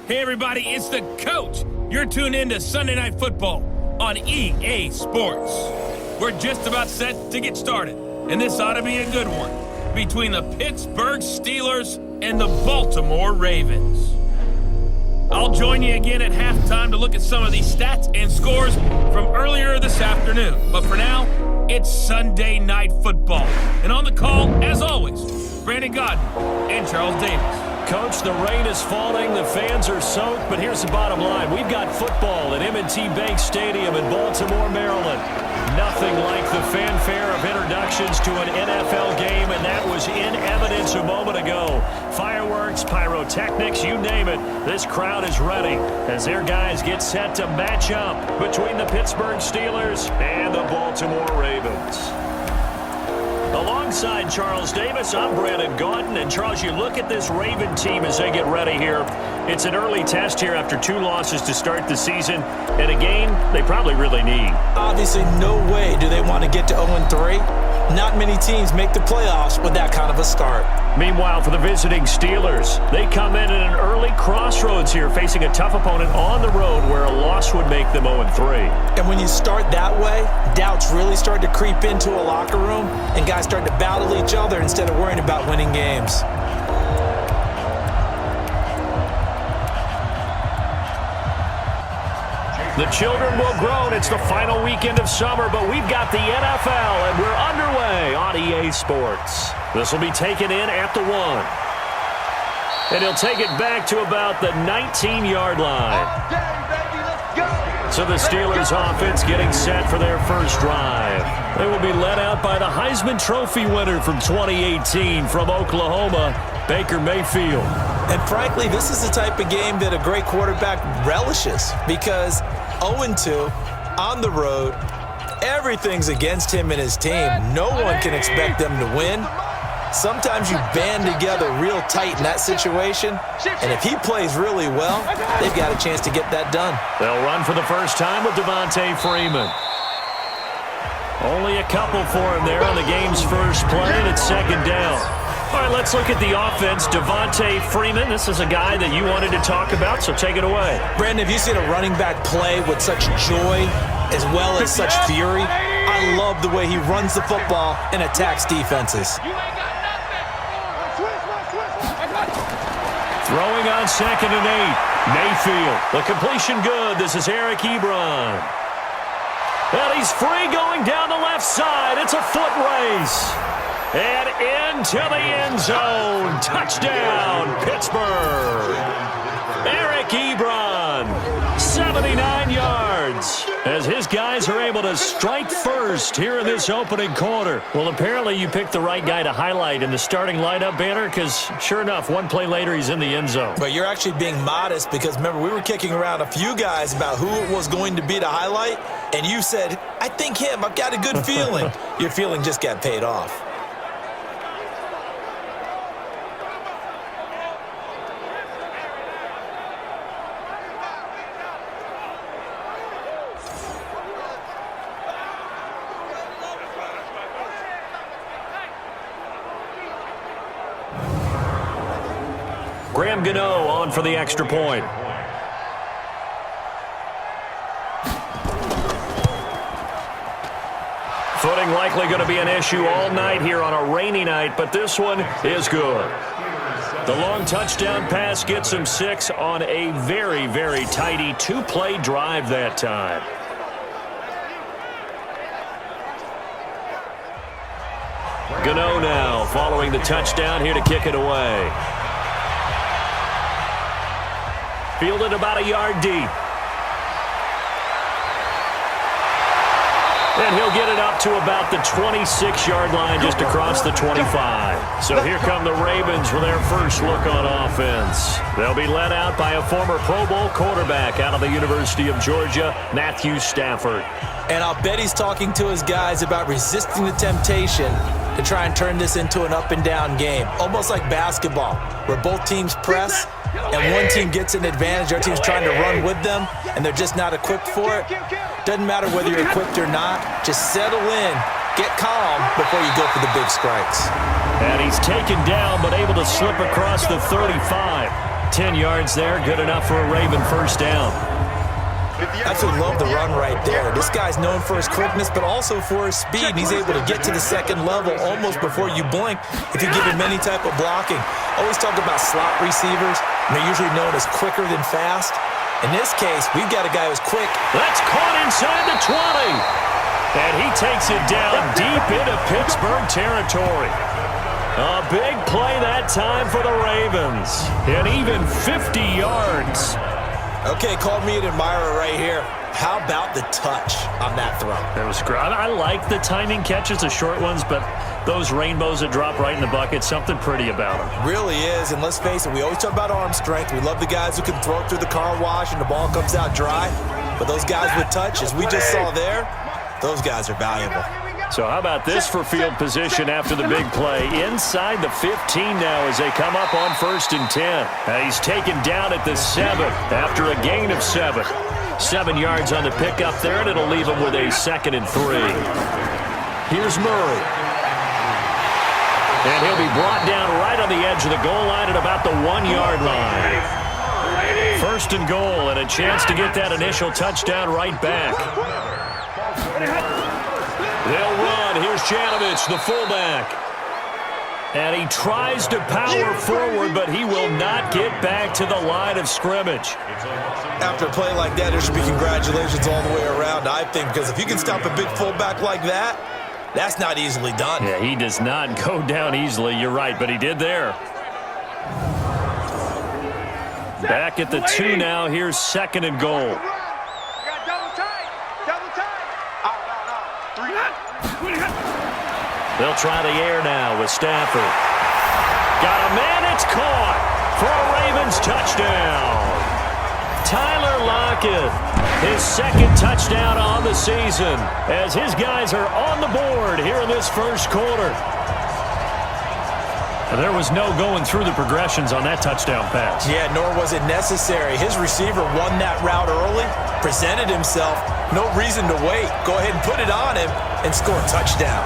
Hey everybody, it's the coach. You're tuned in to Sunday Night Football on EA Sports. We're just about set to get started, and this ought to be a good one between the Pittsburgh Steelers and the Baltimore Ravens. I'll join you again at halftime to look at some of these stats and scores from earlier this afternoon. But for now, it's Sunday Night Football. And on the call, as always, Brandon Godden and Charles Davis. Coach, the rain is falling, the fans are soaked, but here's the bottom line. We've got football at M&T Bank Stadium in Baltimore, Maryland. Nothing like the fanfare of introductions to an NFL game, and that was in evidence a moment ago. Fireworks, pyrotechnics, you name it. This crowd is ready as their guys get set to match up between the Pittsburgh Steelers and the Baltimore Ravens. Alongside Charles Davis, I'm Brandon Gaudin. And Charles, you look at this Raven team as they get ready here. It's an early test here after 2 losses to start the season, and a game they probably really need. Obviously, no way do they want to get to 0-3. Not many teams make the playoffs with that kind of a start. Meanwhile, for the visiting Steelers, they come in at an early crossroads here, facing a tough opponent on the road where a loss would make them 0-3. And when you start that way, doubts really start to creep into a locker room, and guys start to battle each other instead of worrying about winning games. The children will grow, and it's the final weekend of summer, but we've got the NFL, and we're underway on EA Sports. This will be taken in at the 1. And he'll take it back to about the 19-yard line. So the Steelers offense getting set for their first drive. They will be led out by the Heisman Trophy winner from 2018 from Oklahoma, Baker Mayfield. And frankly, this is the type of game that a great quarterback relishes because 0-2 on the road, everything's against him and his team. No one can expect them to win. Sometimes you band together real tight in that situation, and if he plays really well, they've got a chance to get that done. They'll run for the first time with Devontae Freeman. Only a couple for him there on the game's first play, and it's second down. All right, let's look at the offense. Devontae Freeman, this is a guy that you wanted to talk about, so take it away. Brandon, have you seen a running back play with such joy as well as such fury? I love the way he runs the football and attacks defenses. Throwing on 2nd and 8. Mayfield. The completion good. This is Eric Ebron. And he's free going down the left side. It's a foot race. And into the end zone. Touchdown, Pittsburgh. Eric Ebron, 79 yards. As his guys are able to strike first here in this opening quarter. Well, apparently you picked the right guy to highlight in the starting lineup banner because, sure enough, 1 play later he's in the end zone. But you're actually being modest because, remember, we were kicking around a few guys about who it was going to be to highlight, and you said, I think him. I've got a good feeling. Your feeling just got paid off. Graham Gano on for the extra point. Footing likely going to be an issue all night here on a rainy night, but this one is good. The long touchdown pass gets him 6 on a very, very tidy 2-play drive that time. Gano now following the touchdown here to kick it away. Fielded about a yard deep. And he'll get it up to about the 26-yard line just across the 25. So here come the Ravens with their first look on offense. They'll be led out by a former Pro Bowl quarterback out of the University of Georgia, Matthew Stafford. And I'll bet he's talking to his guys about resisting the temptation to try and turn this into an up-and-down game. Almost like basketball, where both teams press, and one team gets an advantage, their team's trying to run with them, and they're just not equipped for it. Doesn't matter whether you're equipped or not. Just settle in, get calm before you go for the big strikes. And he's taken down, but able to slip across the 35. 10 yards there, good enough for a Raven first down. Absolutely love the run right there. This guy's known for his quickness, but also for his speed. He's able to get to the second level almost before you blink if you give him any type of blocking. Always talk about slot receivers, and they're usually known as quicker than fast. In this case, we've got a guy who's quick. That's caught inside the 20. And he takes it down deep into Pittsburgh territory. A big play that time for the Ravens. And even 50 yards. Okay, call me an admirer right here. How about the touch on that throw? That was great. I like the timing catches, the short ones, but those rainbows that drop right in the bucket, something pretty about them. Really is, and let's face it, we always talk about arm strength. We love the guys who can throw it through the car wash and the ball comes out dry. But those guys with touch, as we just saw there, those guys are valuable. So how about this for field position after the big play? Inside the 15 now as they come up on 1st and 10. And he's taken down at the 7 after a gain of 7. 7 yards on the pickup there, and it'll leave him with a 2nd and 3. Here's Murray. And he'll be brought down right on the edge of the goal line at about the 1-yard line. 1st and goal, and a chance to get that initial touchdown right back. They'll run. Here's Janovich, the fullback. And he tries to power forward, but he will not get back to the line of scrimmage. After a play like that, there should be congratulations all the way around, I think, because if you can stop a big fullback like that, that's not easily done. Yeah, he does not go down easily. You're right, but he did there. Back at the 2 now. Here's 2nd and goal. They'll try the air now with Stafford. Got a man, it's caught for a Ravens touchdown. Tyler Lockett, his 2nd touchdown on the season as his guys are on the board here in this first quarter. And there was no going through the progressions on that touchdown pass. Yeah, nor was it necessary. His receiver won that route early, presented himself, no reason to wait. Go ahead and put it on him and score a touchdown.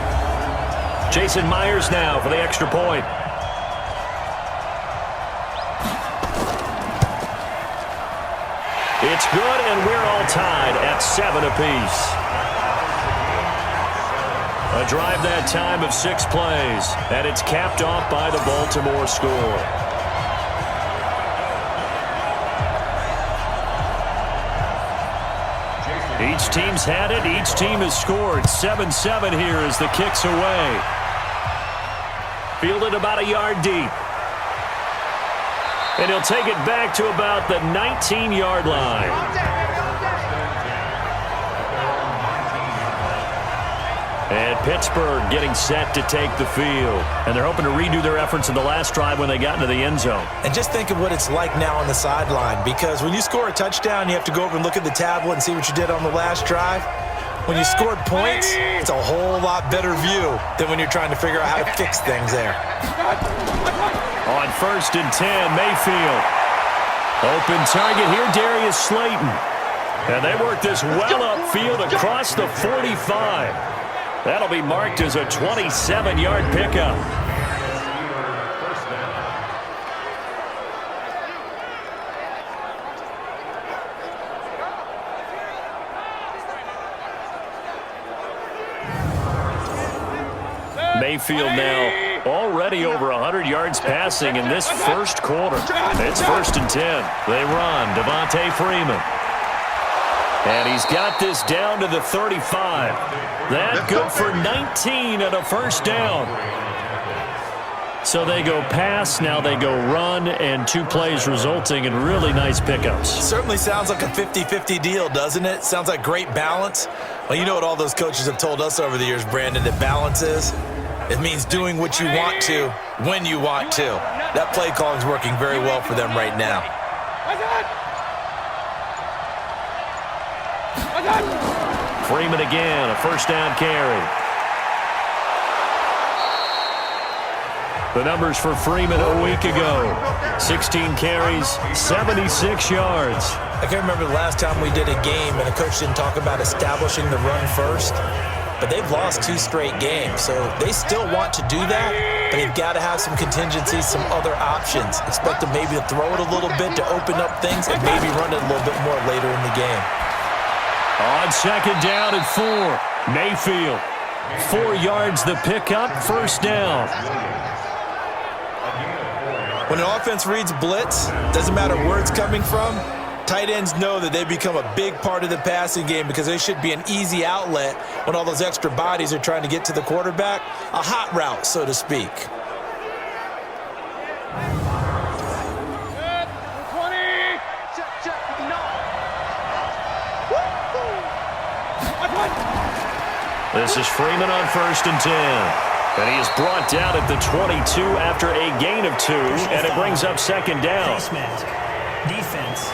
Jason Myers now for the extra point. It's good, and we're all tied at 7 apiece. A drive that time of 6 plays, and it's capped off by the Baltimore score. Each team's had it. Each team has scored. 7-7 here as the kick's away. Fielded about a yard deep. And he'll take it back to about the 19-yard line. And Pittsburgh getting set to take the field. And they're hoping to redo their efforts in the last drive when they got into the end zone. And just think of what it's like now on the sideline, because when you score a touchdown, you have to go over and look at the tablet and see what you did on the last drive. When you scored points, it's a whole lot better view than when you're trying to figure out how to fix things there. On 1st and 10, Mayfield. Open target here, Darius Slayton. And they work this well upfield across the 45. That'll be marked as a 27-yard pickup. Mayfield now already over 100 yards passing in this first quarter. It's 1st and 10. They run. Devontae Freeman. And he's got this down to the 35. That good for 19 and a first down. So they go pass, now they go run, and 2 plays resulting in really nice pickups. Certainly sounds like a 50-50 deal, doesn't it? Sounds like great balance. Well, you know what all those coaches have told us over the years, Brandon, that balance is? It means doing what you want to when you want to. That play calling is working very well for them right now. Freeman again, a first down carry. The numbers for Freeman a week ago. 16 carries, 76 yards. I can't remember the last time we did a game and a coach didn't talk about establishing the run first. But they've lost 2 straight games, so they still want to do that. but they've got to have some contingencies, some other options. Expect them maybe to throw it a little bit to open up things and maybe run it a little bit more later in the game. On second down at 4, Mayfield. 4 yards the pickup, first down. When an offense reads blitz, doesn't matter where it's coming from, tight ends know that they become a big part of the passing game because they should be an easy outlet when all those extra bodies are trying to get to the quarterback. A hot route, so to speak. This is Freeman on 1st and 10. And he is brought down at the 22 after a gain of 2, and it brings up second down. Face mask. Defense.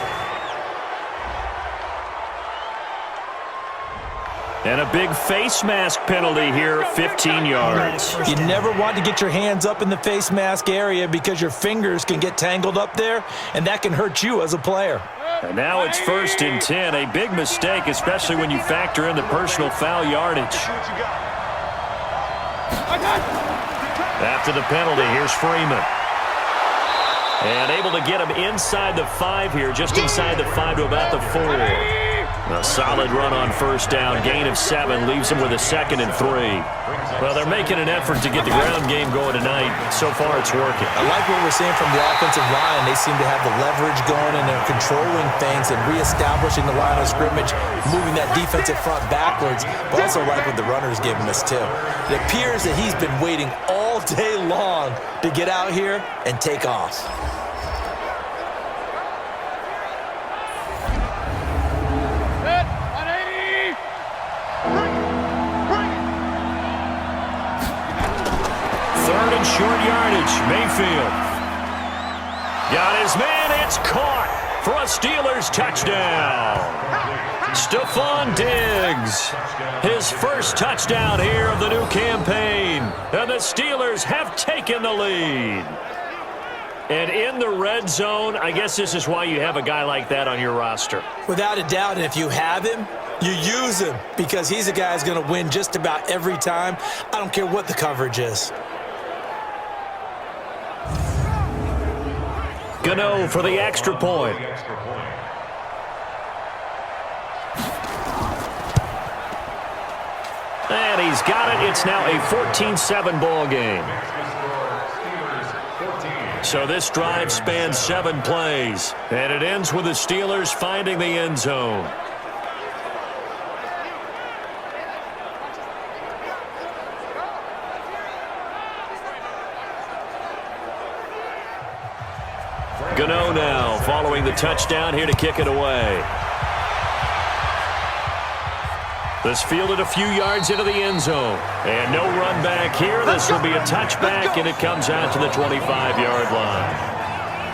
And a big face mask penalty here, 15 yards. You never want to get your hands up in the face mask area because your fingers can get tangled up there, and that can hurt you as a player. And now it's 1st and 10, a big mistake, especially when you factor in the personal foul yardage. After the penalty, here's Freeman. And able to get him inside the 5 here, just inside the 5 to about the 4. A solid run on first down, gain of 7, leaves him with a 2nd and 3. Well, they're making an effort to get the ground game going tonight. So far, it's working. I like what we're seeing from the offensive line. They seem to have the leverage going, and they're controlling things and reestablishing the line of scrimmage, moving that defensive front backwards. But also like what the runner's giving us, too. It appears that he's been waiting all day long to get out here and take off. Short yardage, Mayfield. Got his man, it's caught for a Steelers touchdown. Stephon Diggs, his first touchdown here of the new campaign. And the Steelers have taken the lead. And in the red zone, I guess this is why you have a guy like that on your roster. Without a doubt, and if you have him, you use him because he's a guy who's going to win just about every time. I don't care what the coverage is. Gano for the extra point. And he's got it. It's now a 14-7 ball game. So this drive spans 7 plays, and it ends with the Steelers finding the end zone. Gano now following the touchdown here to kick it away. This fielded a few yards into the end zone. And no run back here. This will be a touchback, and it comes out to the 25-yard line.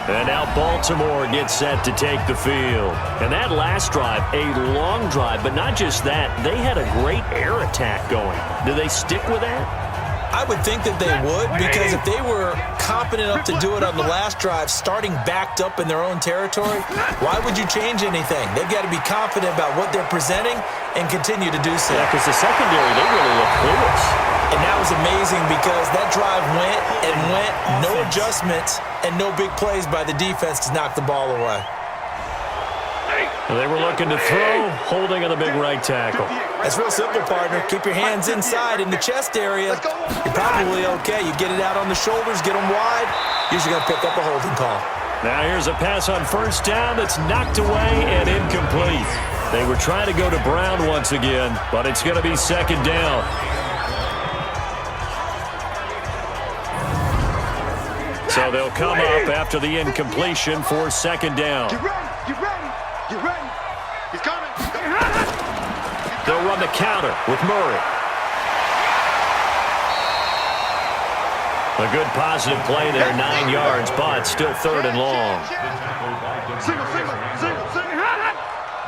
And now Baltimore gets set to take the field. And that last drive, a long drive, but not just that. They had a great air attack going. Do they stick with that? I would think that they would, because if they were competent enough to do it on the last drive, starting backed up in their own territory, why would you change anything? They've got to be confident about what they're presenting and continue to do so. Yeah, because the secondary, they really look clueless. And that was amazing because that drive went and went, no adjustments, and no big plays by the defense to knock the ball away. They were looking to throw, holding on the big right tackle. That's real simple, partner. Keep your hands inside in the chest area. You're probably okay. You get it out on the shoulders, get them wide. Usually going to pick up a holding call. Now here's a pass on first down that's knocked away and incomplete. They were trying to go to Brown once again, but it's going to be second down. So they'll come up after the incompletion for second down. Get ready. Get ready. He's coming. They'll run the counter with Murray. A good positive play there, 9 yards, but still third and long. Single.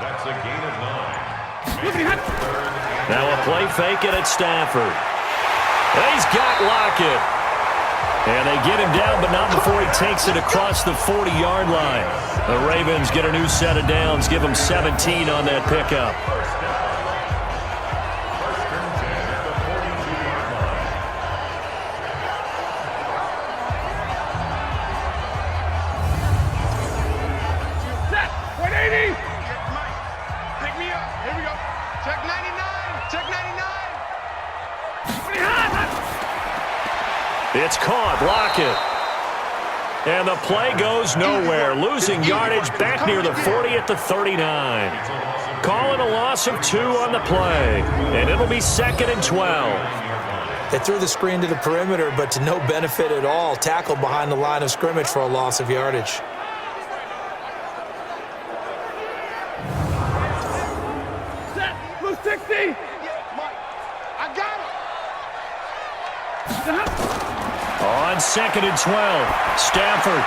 That's a gain of 9. Now a play fake it at Stafford. And he's got Lockett. And they get him down, but not before he takes it across the 40-yard line. The Ravens get a new set of downs, give them 17 on that pickup. play goes nowhere. Losing yardage back near the 40 at the 39. Calling a loss of 2 on the play. And it'll be 2nd and 12. They threw the screen to the perimeter, but to no benefit at all. Tackled behind the line of scrimmage for a loss of yardage. Blue 60. I got him. On 2nd and 12, Stafford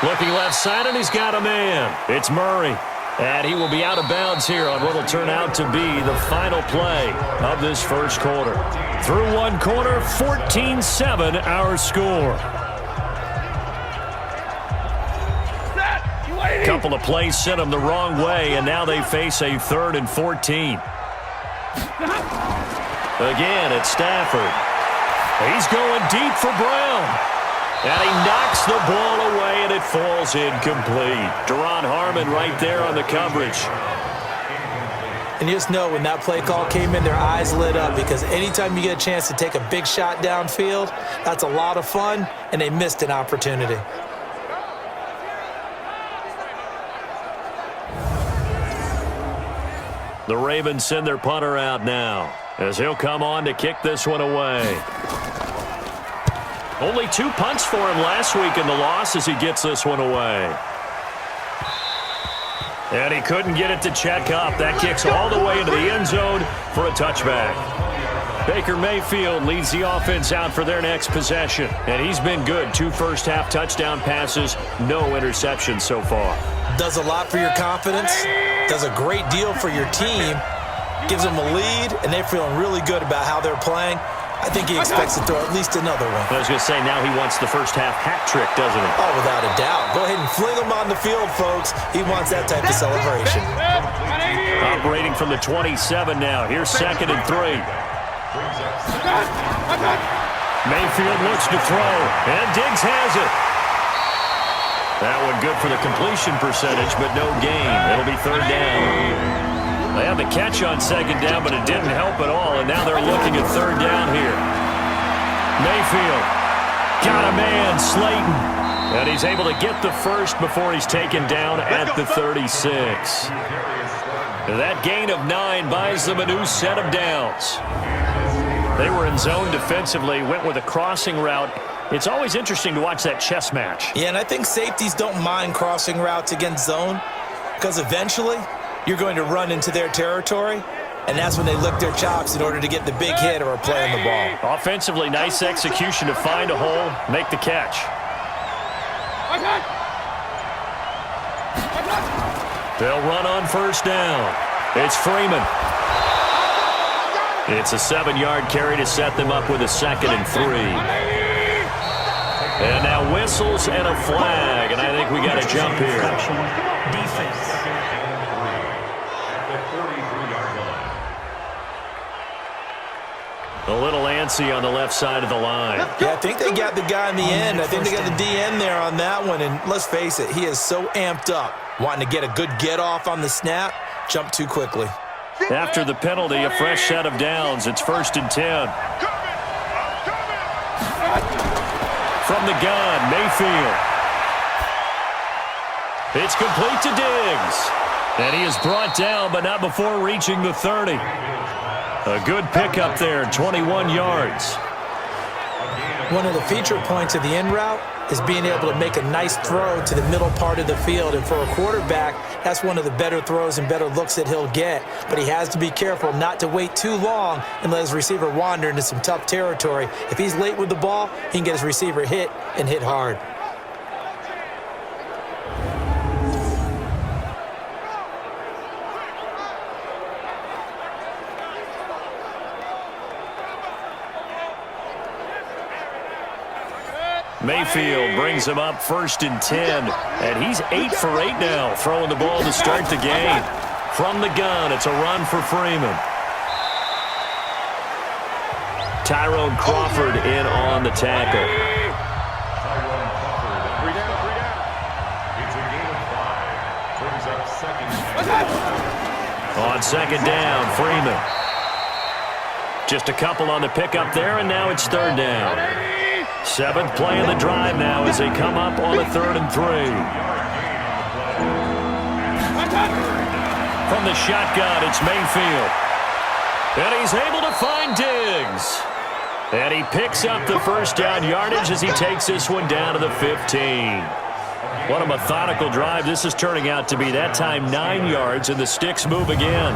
looking left side, and he's got a man. It's Murray. And he will be out of bounds here on what will turn out to be the final play of this first quarter. Through one quarter, 14-7 our score. Couple of plays sent them the wrong way, and now they face a 3rd and 14. Again, it's Stafford. He's going deep for Brown. And he knocks the ball away, and it falls incomplete. Deron Harmon right there on the coverage. And you just know when that play call came in, their eyes lit up, because anytime you get a chance to take a big shot downfield, that's a lot of fun, and they missed an opportunity. The Ravens send their punter out now, as he'll come on to kick this one away. Only 2 punts for him last week in the loss as he gets this one away. And he couldn't get it to check up. That kicks all the way into the end zone for a touchback. Baker Mayfield leads the offense out for their next possession. And he's been good. 2 first-half touchdown passes, no interceptions so far. Does a lot for your confidence. Does a great deal for your team. Gives them a lead, and they're feeling really good about how they're playing. I think he expects to throw at least another one. I was going to say, now he wants the first-half hat trick, doesn't he? Oh, without a doubt. Go ahead and fling him on the field, folks. He wants that type of celebration. Operating from the 27 now. Here's 2nd and 3. Mayfield looks to throw, and Diggs has it. That one good for the completion percentage, but no gain. It'll be 3rd down. They had the catch on 2nd down, but it didn't help at all, and now they're looking at 3rd down here. Mayfield got a man, Slayton, and he's able to get the first before he's taken down at the 36. That gain of 9 buys them a new set of downs. They were in zone defensively, went with a crossing route. It's always interesting to watch that chess match. Yeah, and I think safeties don't mind crossing routes against zone, because eventually you're going to run into their territory, and that's when they lick their chops in order to get the big hit or a play on the ball. Offensively, nice execution to find a hole, make the catch. They'll run on 1st down. It's Freeman. It's a 7-yard carry to set them up with a 2nd and 3. And now whistles and a flag, and I think we got a jump here. Defense. A little antsy on the left side of the line. Yeah, I think they got the guy in the end. I think they got the DN there on that one, and let's face it, he is so amped up, wanting to get a good get-off on the snap, jump too quickly. After the penalty, a fresh set of downs. It's 1st and 10. From the gun, Mayfield. It's complete to Diggs. And he is brought down, but not before reaching the 30. A good pickup there, 21 yards. One of the feature points of the in route is being able to make a nice throw to the middle part of the field. And for a quarterback, that's one of the better throws and better looks that he'll get. But he has to be careful not to wait too long and let his receiver wander into some tough territory. If he's late with the ball, he can get his receiver hit and hit hard. Mayfield brings him up 1st and 10, and he's 8 for 8 now, throwing the ball to start the game. From the gun, it's a run for Freeman. Tyrone Crawford in on the tackle. Tyrone Crawford. 3 down. It's a gain of 5. Brings up 2nd. On 2nd down, Freeman. Just a couple on the pickup there, and now it's 3rd down. Seventh play of the drive now as they come up on a 3rd and 3. From the shotgun, it's Mayfield. And he's able to find Diggs. And he picks up the first down yardage as he takes this one down to the 15. What a methodical drive this is turning out to be. That time 9 yards, and the sticks move again.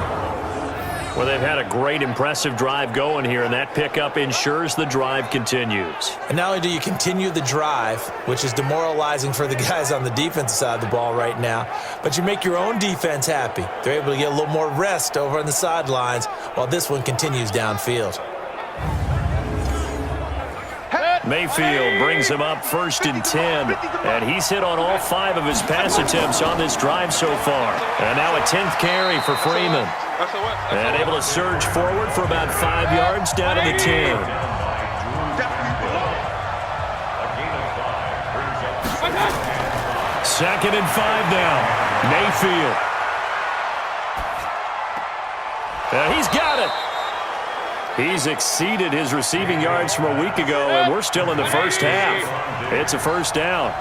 Well, they've had a great, impressive drive going here, and that pickup ensures the drive continues. And not only do you continue the drive, which is demoralizing for the guys on the defensive side of the ball right now, but you make your own defense happy. They're able to get a little more rest over on the sidelines while this one continues downfield. Mayfield brings him up 1st and 10, and he's hit on all 5 of his pass attempts on this drive so far. And now a 10th carry for Freeman. And able to surge forward for about 5 yards down to the 10. Second and 5 now. Mayfield. And he's got it. He's exceeded his receiving yards from a week ago, and we're still in the first half. It's a first down.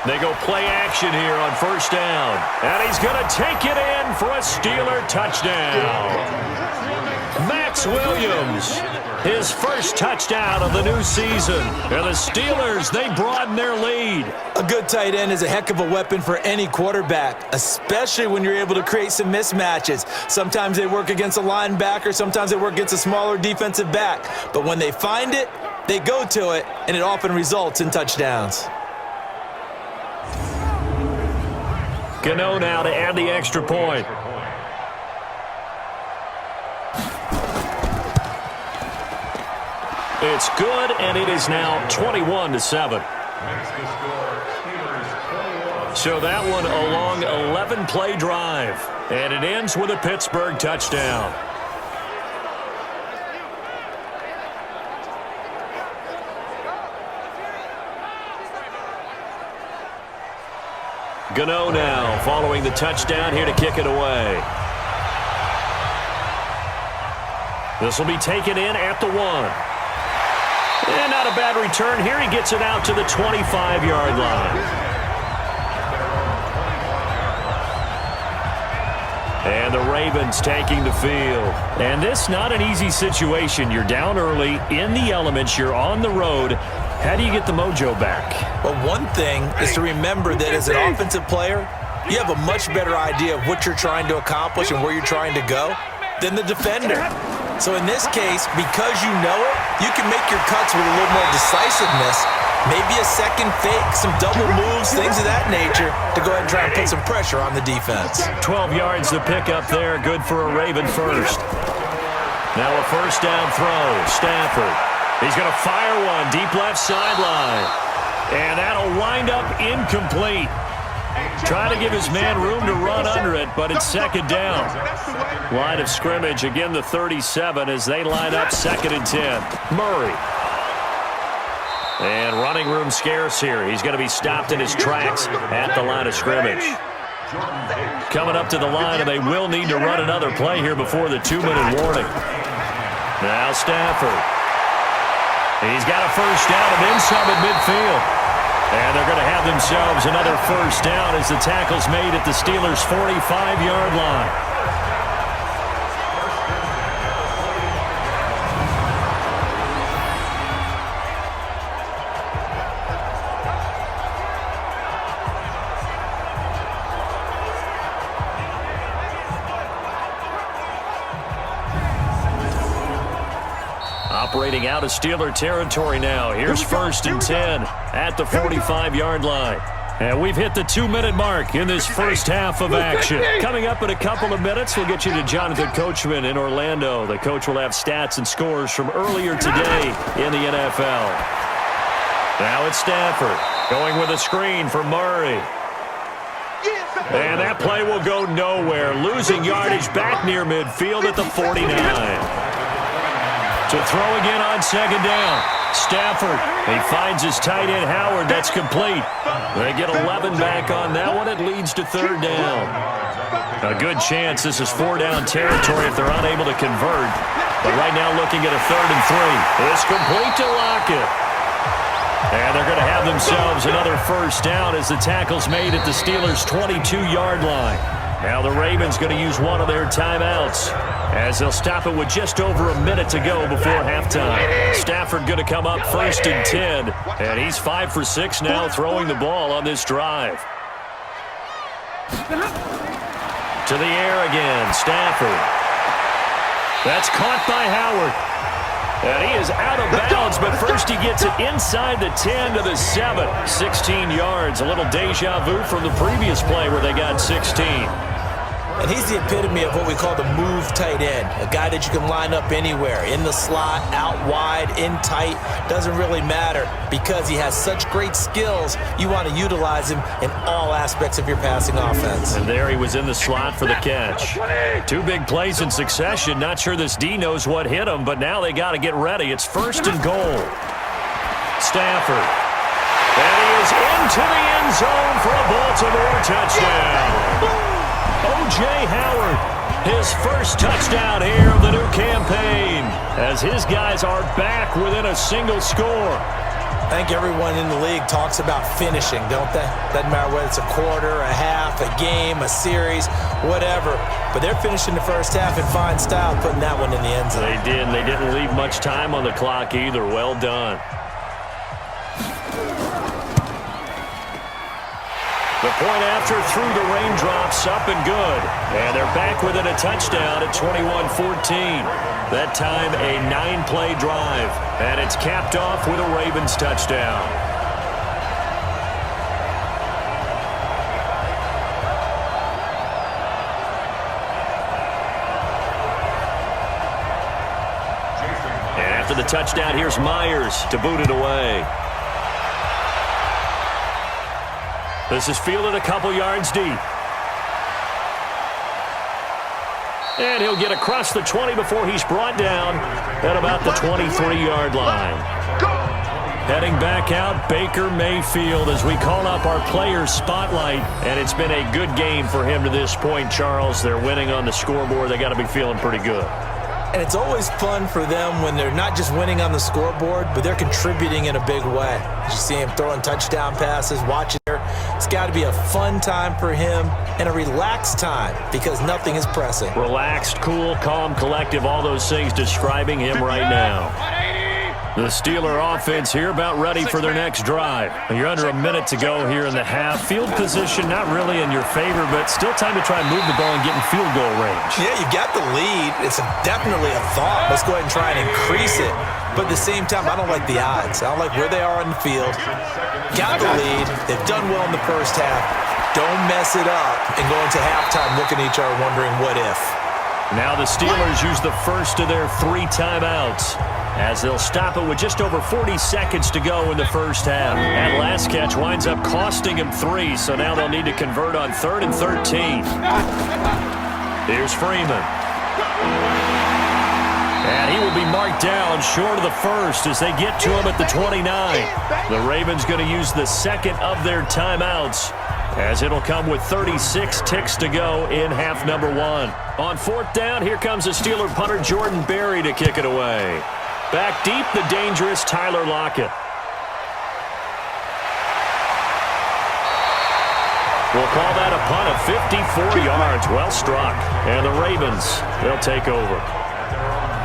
They go play action here on first down. And he's going to take it in for a Steeler touchdown. Max Williams, his first touchdown of the new season. And the Steelers, they broaden their lead. A good tight end is a heck of a weapon for any quarterback, especially when you're able to create some mismatches. Sometimes they work against a linebacker, sometimes they work against a smaller defensive back. But when they find it, they go to it, and it often results in touchdowns. Gano now to add the extra point. It's good, and it is now 21-7. So that one a long 11-play drive, and it ends with a Pittsburgh touchdown. Gano now following the touchdown here to kick it away. This will be taken in at the 1. And not a bad return here. He gets it out to the 25-yard line. And the Ravens taking the field. And this not an easy situation. You're down early, in the elements, you're on the road. How do you get the mojo back? Well, one thing is to remember that as an offensive player, you have a much better idea of what you're trying to accomplish and where you're trying to go than the defender. So in this case, because you know it, you can make your cuts with a little more decisiveness, maybe a second fake, some double moves, things of that nature, to go ahead and try and put some pressure on the defense. 12 yards to pick up there, good for a Raven first. Now a first down throw, Stafford. He's going to fire one deep left sideline. And that'll wind up incomplete. Trying to give his man room to run under it, but it's second down. Line of scrimmage, again the 37 as they line up 2nd and 10. Murray. And running room scarce here. He's going to be stopped in his tracks at the line of scrimmage. Coming up to the line, and they will need to run another play here before the 2-minute warning. Now Stafford. He's got a first down and then some at midfield. And they're going to have themselves another first down as the tackle's made at the Steelers' 45-yard line. Operating out of Steeler territory now. Here's 1st and 10 at the 45-yard line. And we've hit the 2-minute mark in this first half of action. Coming up in a couple of minutes, we'll get you to Jonathan Coachman in Orlando. The coach will have stats and scores from earlier today in the NFL. Now it's Stafford going with a screen for Murray. And that play will go nowhere. Losing yardage back near midfield at the 49. To throw again on second down. Stafford, he finds his tight end Howard. That's complete. They get 11 back on that one. It leads to 3rd down. A good chance this is 4-down territory if they're unable to convert. But right now looking at a 3rd and 3. It's complete to Lockett. And they're going to have themselves another first down as the tackle's made at the Steelers' 22-yard line. Now the Ravens going to use one of their timeouts as they'll stop it with just over a minute to go before halftime. Stafford going to come up 1st and 10, and he's 5 for 6 now throwing the ball on this drive. To the air again, Stafford. That's caught by Howard. And he is out of bounds, but first he gets it inside the 10 to the 7. 16 yards, a little deja vu from the previous play where they got 16. And he's the epitome of what we call the move tight end, a guy that you can line up anywhere, in the slot, out wide, in tight, doesn't really matter because he has such great skills. You want to utilize him in all aspects of your passing offense. And there he was in the slot for the catch. 2 big plays in succession. Not sure this D knows what hit him, but now they got to get ready. It's 1st and goal. Stafford. And he is into the end zone for a Baltimore touchdown. O.J. Howard, his first touchdown here of the new campaign, as his guys are back within a single score. I think everyone in the league talks about finishing, don't they? Doesn't matter whether it's a quarter, a half, a game, a series, whatever. But they're finishing the first half in fine style, putting that one in the end zone. They did, and they didn't leave much time on the clock either. Well done. The point after through the raindrops, up and good. And they're back within a touchdown at 21-14. That time a 9-play drive. And it's capped off with a Ravens touchdown. And after the touchdown, here's Myers to boot it away. This is fielded a couple yards deep. And he'll get across the 20 before he's brought down at about the 23-yard line. Heading back out, Baker Mayfield as we call up our players spotlight. And it's been a good game for him to this point, Charles. They're winning on the scoreboard. They got to be feeling pretty good. And it's always fun for them when they're not just winning on the scoreboard, but they're contributing in a big way. You see him throwing touchdown passes, watching her. It's got to be a fun time for him and a relaxed time because nothing is pressing. Relaxed, cool, calm, collective, all those things describing him right now. The Steeler offense here about ready for their next drive. You're under a minute to go here in the half. Field position not really in your favor, but still time to try and move the ball and get in field goal range. Yeah, you got the lead. It's definitely a thought. Let's go ahead and try and increase it. But at the same time, I don't like the odds. I don't like where they are on the field. Got the lead. They've done well in the first half. Don't mess it up and go into halftime looking at each other wondering what if. Now the Steelers use the first of their 3 timeouts as they'll stop it with just over 40 seconds to go in the first half. That last catch winds up costing him 3, so now they'll need to convert on 3rd and 13. Here's Freeman. And he will be marked down short of the first as they get to him at the 29. The Ravens going to use the second of their timeouts as it'll come with 36 ticks to go in half number 1. On 4th down, here comes the Steeler punter Jordan Berry to kick it away. Back deep, the dangerous Tyler Lockett. We'll call that a punt of 54 yards. Well struck. And the Ravens, they'll take over.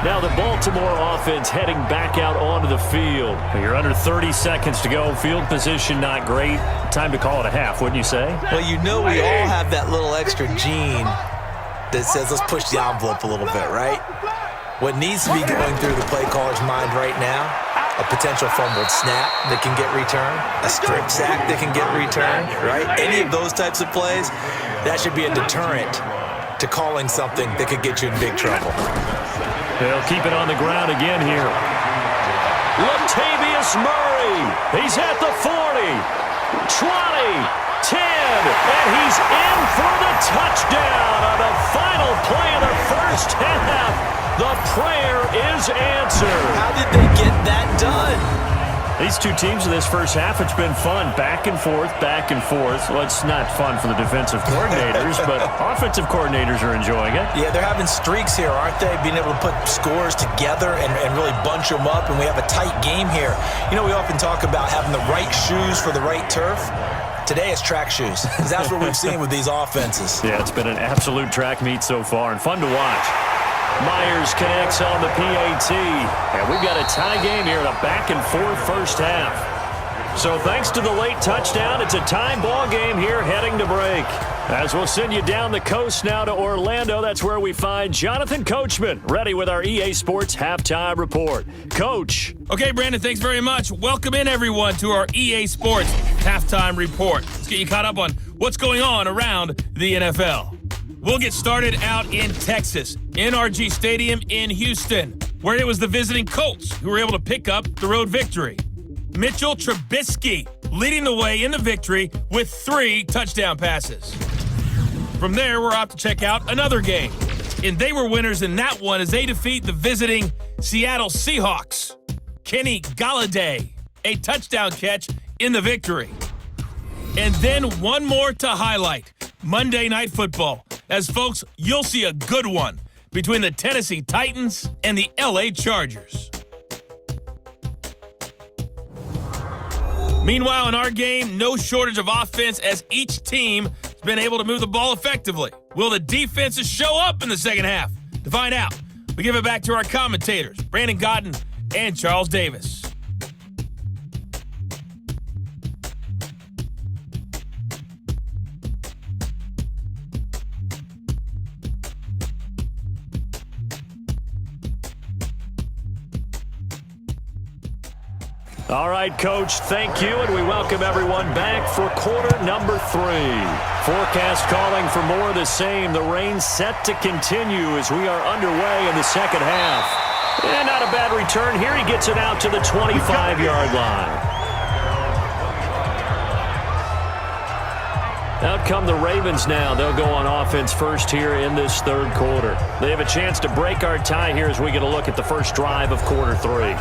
Now the Baltimore offense heading back out onto the field. You're under 30 seconds to go. Field position not great. Time to call it a half, wouldn't you say? Well, you know we all have that little extra gene that says let's push the envelope a little bit, right? What needs to be going through the play caller's mind right now, a potential fumbled snap that can get returned, a strip sack that can get returned, right? Any of those types of plays, that should be a deterrent to calling something that could get you in big trouble. They'll keep it on the ground again here. Latavius Murray, he's at the 40, 20, 10, and he's in for the touchdown on the final play of the first half. The prayer is answered. How did they get that done? These two teams in this first half, it's been fun. Back and forth, back and forth. Well, it's not fun for the defensive coordinators, but offensive coordinators are enjoying it. Yeah, they're having streaks here, aren't they? Being able to put scores together and really bunch them up, and we have a tight game here. You know, we often talk about having the right shoes for the right turf. Today it's track shoes, because that's what we've seen with these offenses. Yeah, it's been an absolute track meet so far, and fun to watch. Myers connects on the PAT, and we've got a tie game here in a back-and-forth first half. So thanks to the late touchdown, it's a tie ball game here heading to break. As we'll send you down the coast now to Orlando, that's where we find Jonathan Coachman, ready with our EA Sports Halftime Report. Coach. Okay, Brandon, thanks very much. Welcome in, everyone, to our EA Sports Halftime Report. Let's get you caught up on what's going on around the NFL. We'll get started out in Texas, NRG Stadium in Houston, where it was the visiting Colts who were able to pick up the road victory. Mitchell Trubisky leading the way in the victory with 3 touchdown passes. From there, we're off to check out another game. And they were winners in that one as they defeat the visiting Seattle Seahawks. Kenny Golladay, a touchdown catch in the victory. And then one more to highlight. Monday Night Football. As folks, you'll see a good one between the Tennessee Titans and the LA Chargers. Meanwhile, in our game, no shortage of offense as each team has been able to move the ball effectively. Will the defenses show up in the second half? To find out, we give it back to our commentators, Brandon Godden and Charles Davis. All right, Coach, thank you, and we welcome everyone back for quarter number 3. Forecast calling for more of the same. The rain set to continue as we are underway in the second half. And not a bad return here. He gets it out to the 25-yard line. Out come the Ravens now. They'll go on offense first here in this third quarter. They have a chance to break our tie here as we get a look at the first drive of quarter 3.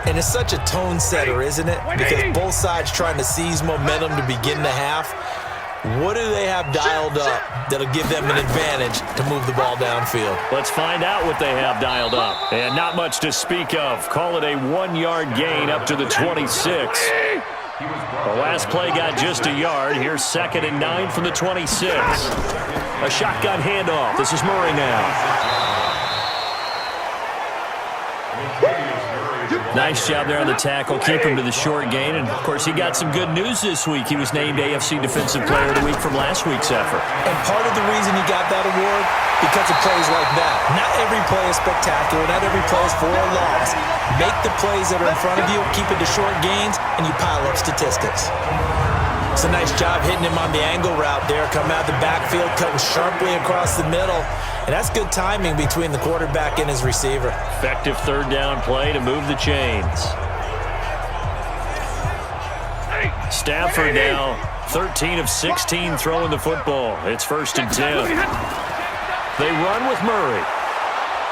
And it's such a tone setter, isn't it? Because both sides trying to seize momentum to begin the half. What do they have dialed up that'll give them an advantage to move the ball downfield? Let's find out what they have dialed up. And not much to speak of. Call it a 1-yard gain up to the 26. The last play got just a yard. Here's 2nd and 9 from the 26. A shotgun handoff. This is Murray now. Nice job there on the tackle. Keep him to the short gain. And, of course, he got some good news this week. He was named AFC Defensive Player of the Week from last week's effort. And part of the reason he got that award, because of plays like that. Not every play is spectacular. Not every play is for a loss. Make the plays that are in front of you, keep it to short gains, and you pile up statistics. It's a nice job hitting him on the angle route there. Coming out the backfield, cutting sharply across the middle. And that's good timing between the quarterback and his receiver. Effective third down play to move the chains. Stafford now 13 of 16 throwing the football. It's 1st and 10. They run with Murray.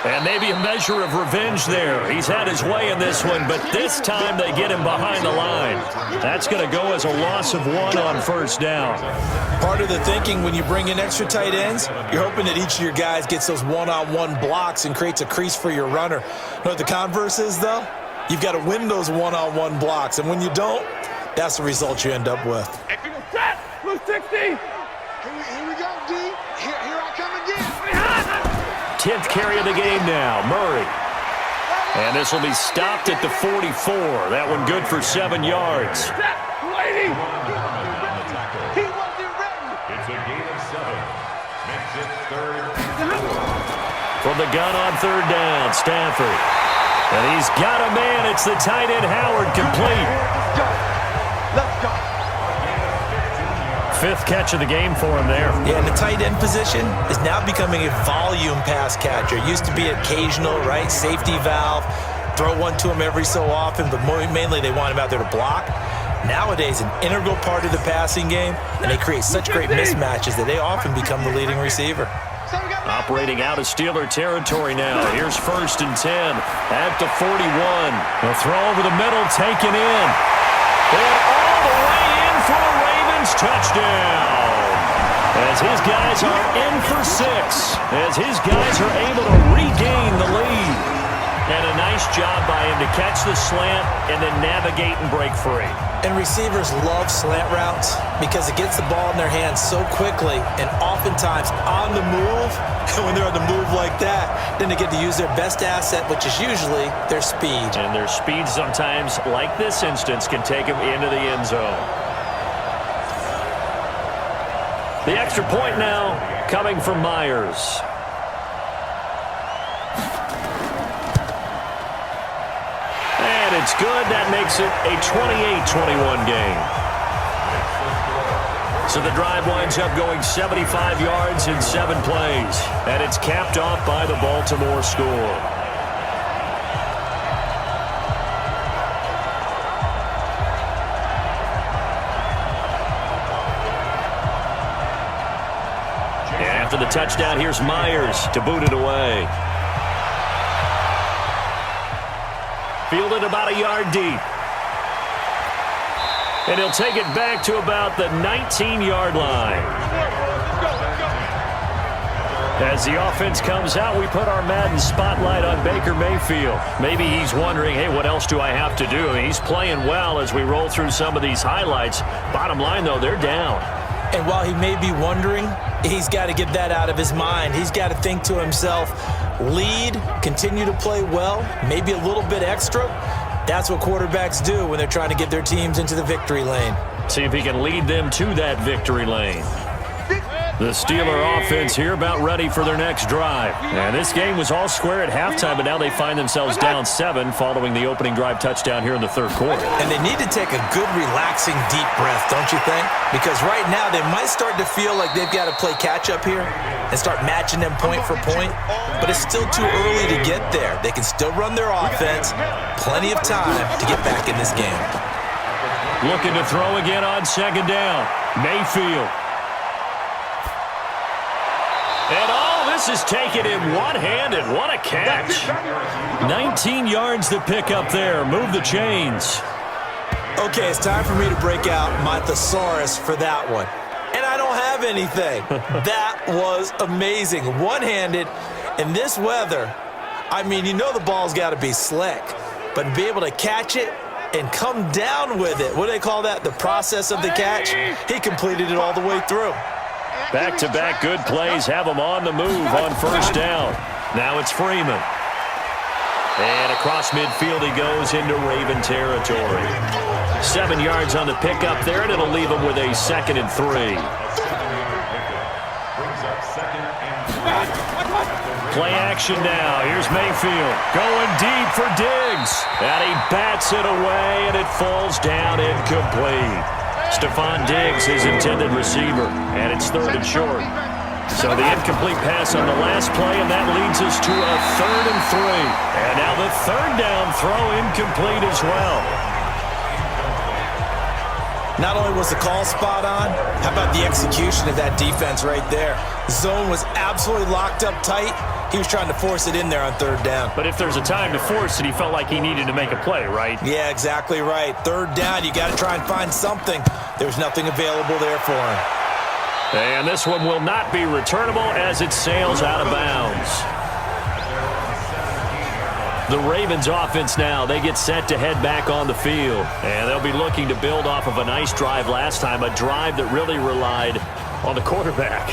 And maybe a measure of revenge there. He's had his way in this one, but this time they get him behind the line. That's going to go as a loss of 1 on 1st down. Part of the thinking when you bring in extra tight ends, you're hoping that each of your guys gets those one-on-one blocks and creates a crease for your runner. You know what the converse is, though? You've got to win those one-on-one blocks, and when you don't, that's the result you end up with. Set! Blue 60! Here we go, D. Here I come again. 10th carry of the game now, Murray. And this will be stopped at the 44. That one good for 7 yards. Lady! He wasn't ready. It's a gain of 7. Makes it 3rd and 4. From the gun on 3rd down, Stafford. And he's got a man. It's the tight end, Howard, complete. Let's go. 5th catch of the game for him there. Yeah, and the tight end position is now becoming a volume pass catcher. Used to be occasional, right? Safety valve. Throw one to him every so often, but mainly they want him out there to block. Nowadays, an integral part of the passing game, and they create such great mismatches that they often become the leading receiver. So we got Operating out of Steeler territory now. Here's 1st and 10 at the 41. They'll throw over the middle, taken in. And all the way in for a Ravens touchdown. As his guys are in for 6. As his guys are able to regain the lead. And a nice job by him to catch the slant and then navigate and break free. And receivers love slant routes because it gets the ball in their hands so quickly and oftentimes on the move. And when they're on the move like that, then they get to use their best asset, which is usually their speed. And their speed sometimes, like this instance, can take them into the end zone. The extra point now coming from Myers. And it's good. That makes it a 28-21 game. So the drive winds up going 75 yards in 7 plays. And it's capped off by the Baltimore score. After the touchdown, here's Myers to boot it away. Fielded about a yard deep. And he'll take it back to about the 19-yard line. As the offense comes out, we put our Madden spotlight on Baker Mayfield. Maybe he's wondering, hey, what else do I have to do? I mean, he's playing well as we roll through some of these highlights. Bottom line, though, they're down. And while he may be wondering, he's got to get that out of his mind. He's got to think to himself, lead, continue to play well, maybe a little bit extra. That's what quarterbacks do when they're trying to get their teams into the victory lane. See if he can lead them to that victory lane. The Steeler offense here about ready for their next drive. And this game was all square at halftime, but now they find themselves down 7 following the opening drive touchdown here in the 3rd quarter. And they need to take a good, relaxing, deep breath, don't you think? Because right now they might start to feel like they've got to play catch-up here and start matching them point for point. But it's still too early to get there. They can still run their offense. Plenty of time to get back in this game. Looking to throw again on 2nd down. Mayfield. And all this is taken in one-handed. What a catch. 19 yards to pick up there. Move the chains. Okay, it's time for me to break out my thesaurus for that one. And I don't have anything. That was amazing. One-handed in this weather. I mean, you know the ball's got to be slick. But to be able to catch it and come down with it, what do they call that? The process of the catch? He completed it all the way through. Back-to-back good plays have them on the move on 1st down. Now it's Freeman. And across midfield he goes into Raven territory. 7 yards on the pickup there, and it'll leave him with a 2nd and 3. Play action now. Here's Mayfield going deep for Diggs. And he bats it away, and it falls down incomplete. Stephon Diggs, his intended receiver, and it's 3rd and short. So the incomplete pass on the last play, and that leads us to a 3rd and 3. And now the 3rd down throw incomplete as well. Not only was the call spot on, how about the execution of that defense right there? Zone was absolutely locked up tight. He was trying to force it in there on 3rd down. But if there's a time to force it, he felt like he needed to make a play, right? Yeah, exactly right. 3rd down, you got to try and find something. There's nothing available there for him. And this one will not be returnable as it sails out of bounds. The Ravens offense now, they get set to head back on the field. And they'll be looking to build off of a nice drive last time, a drive that really relied on the quarterback.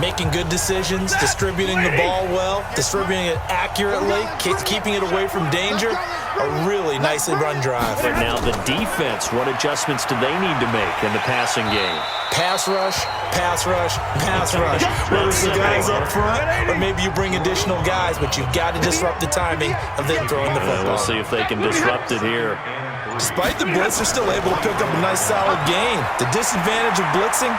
Making good decisions, distributing the ball well, distributing it accurately, keeping it away from danger. A really nicely run drive. But now the defense, what adjustments do they need to make in the passing game? Pass rush, pass rush, pass rush. Whether it's the guys up front, or maybe you bring additional guys, but you've got to disrupt the timing of them throwing the football. We'll see if they can disrupt it here. Despite the blitz, they're still able to pick up a nice, solid gain. The disadvantage of blitzing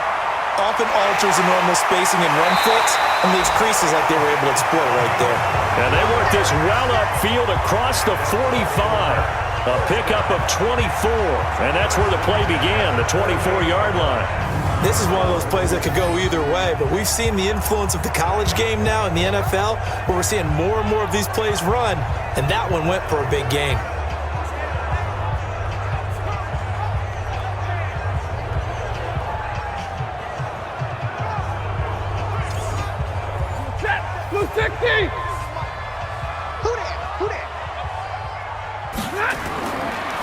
often alters the normal spacing and run fits and leaves creases like they were able to exploit right there. And they work this well upfield across the 45. A pickup of 24, and that's where the play began, the 24-yard line. This is one of those plays that could go either way, but we've seen the influence of the college game now in the NFL, where we're seeing more and more of these plays run, and that one went for a big gain. Blue 60!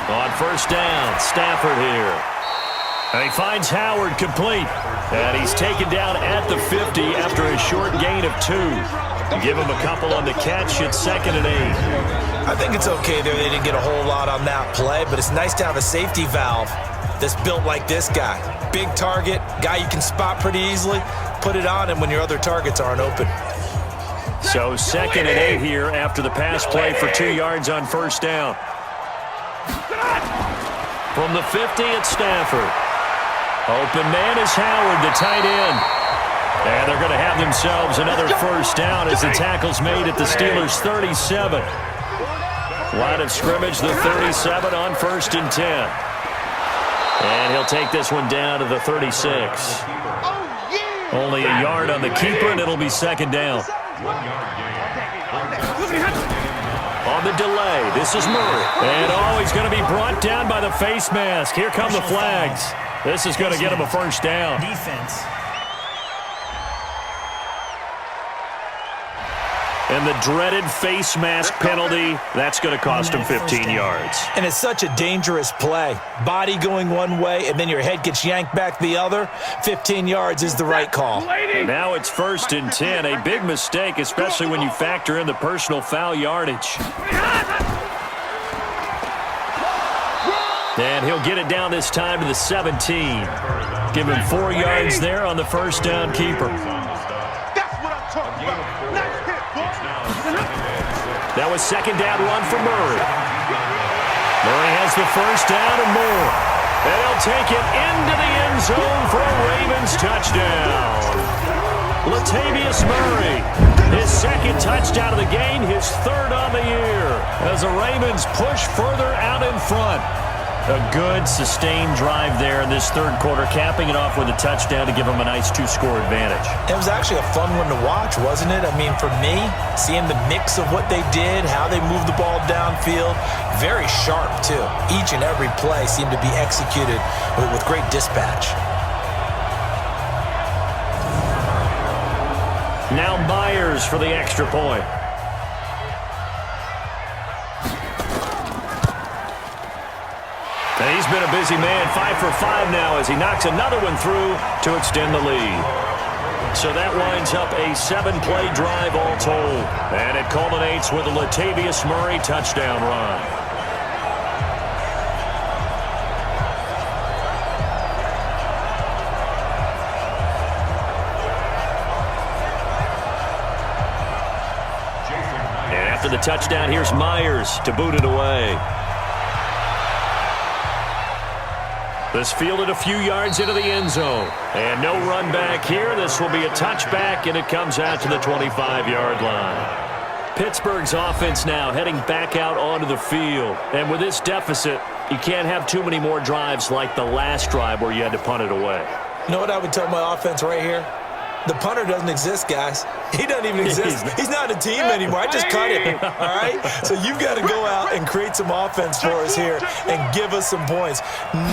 On first down, Stafford here. And he finds Howard complete. And he's taken down at the 50 after a short gain of 2. Give him a couple on the catch. It's 2nd and 8. I think it's okay there. They didn't get a whole lot on that play, but it's nice to have a safety valve that's built like this guy. Big target, guy you can spot pretty easily. Put it on him when your other targets aren't open. So 2nd and 8 here after the pass play for 2 yards on first down. From the 50, it's Stafford. Open man is Howard, the tight end. And they're going to have themselves another first down as the tackle's made at the Steelers' 37. Line of scrimmage, the 37 on 1st and 10. And he'll take this one down to the 36. Only a yard on the keeper, and it'll be 2nd down. On the delay, this is Murray. And he's going to be brought down by the face mask. Here come the flags. This is going to get him a first down. Defense. And the dreaded face mask penalty, that's going to cost him 15 yards. And it's such a dangerous play. Body going one way, and then your head gets yanked back the other. 15 yards is the right call. Now it's 1st and 10. A big mistake, especially when you factor in the personal foul yardage. And he'll get it down this time to the 17. Give him 4 yards there on the first down keeper. That was 2nd down run for Murray. Murray has the first down and more. And he'll take it into the end zone for a Ravens touchdown. Latavius Murray, his 2nd touchdown of the game, his 3rd on the year, as the Ravens push further out in front. A good, sustained drive there in this 3rd quarter, capping it off with a touchdown to give them a nice 2-score advantage. It was actually a fun one to watch, wasn't it? I mean, for me, seeing the mix of what they did, how they moved the ball downfield, very sharp, too. Each and every play seemed to be executed with great dispatch. Now Myers for the extra point. And he's been a busy man, 5 for 5 now as he knocks another one through to extend the lead. So that winds up a 7-play drive all told. And it culminates with a Latavius Murray touchdown run. And after the touchdown, here's Myers to boot it away. This fielded a few yards into the end zone. And no run back here. This will be a touchback, and it comes out to the 25-yard line. Pittsburgh's offense now heading back out onto the field. And with this deficit, you can't have too many more drives like the last drive where you had to punt it away. You know what I would tell my offense right here? The punter doesn't exist, guys. He doesn't even exist. He's not a team anymore. I just cut him, all right? So you've got to go out and create some offense for us here and give us some points.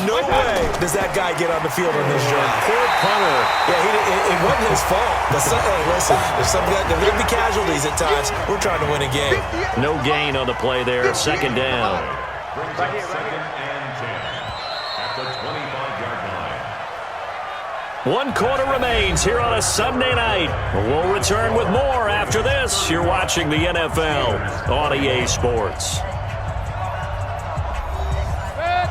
No way does that guy get on the field on this drive. Poor punter. Yeah, it wasn't his fault. But hey, listen, there's going to be casualties at times. We're trying to win a game. No gain on the play there. 2nd down. Brings up 2nd and 10 at the 25-yard line. 1 quarter remains here on a Sunday night. We'll return with more after this. You're watching the NFL on EA Sports.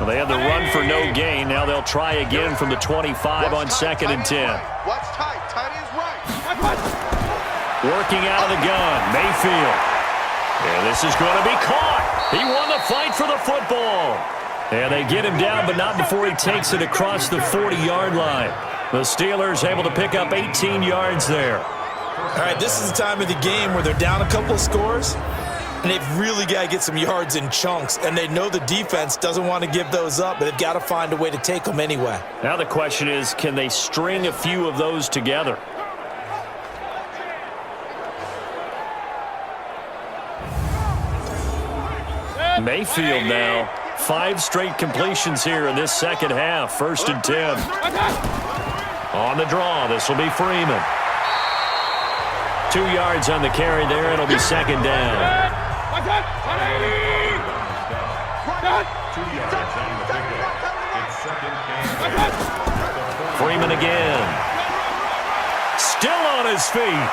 Well, they had the run for no gain. Now they'll try again from the 25 on 2nd and 10. Watch tight. Tight is right. Working out of the gun, Mayfield. And this is going to be caught. He won the fight for the football. And they get him down, but not before he takes it across the 40-yard line. The Steelers able to pick up 18 yards there. All right, this is the time of the game where they're down a couple of scores. And they've really got to get some yards in chunks, and they know the defense doesn't want to give those up, but they've got to find a way to take them anyway. Now the question is, can they string a few of those together? Mayfield now. 5 straight completions here in this second half. 1st and 10. On the draw, this will be Freeman. 2 yards on the carry there. It'll be 2nd down. 2 yards on the pickup. It's 2nd and 10. Freeman again. Still on his feet.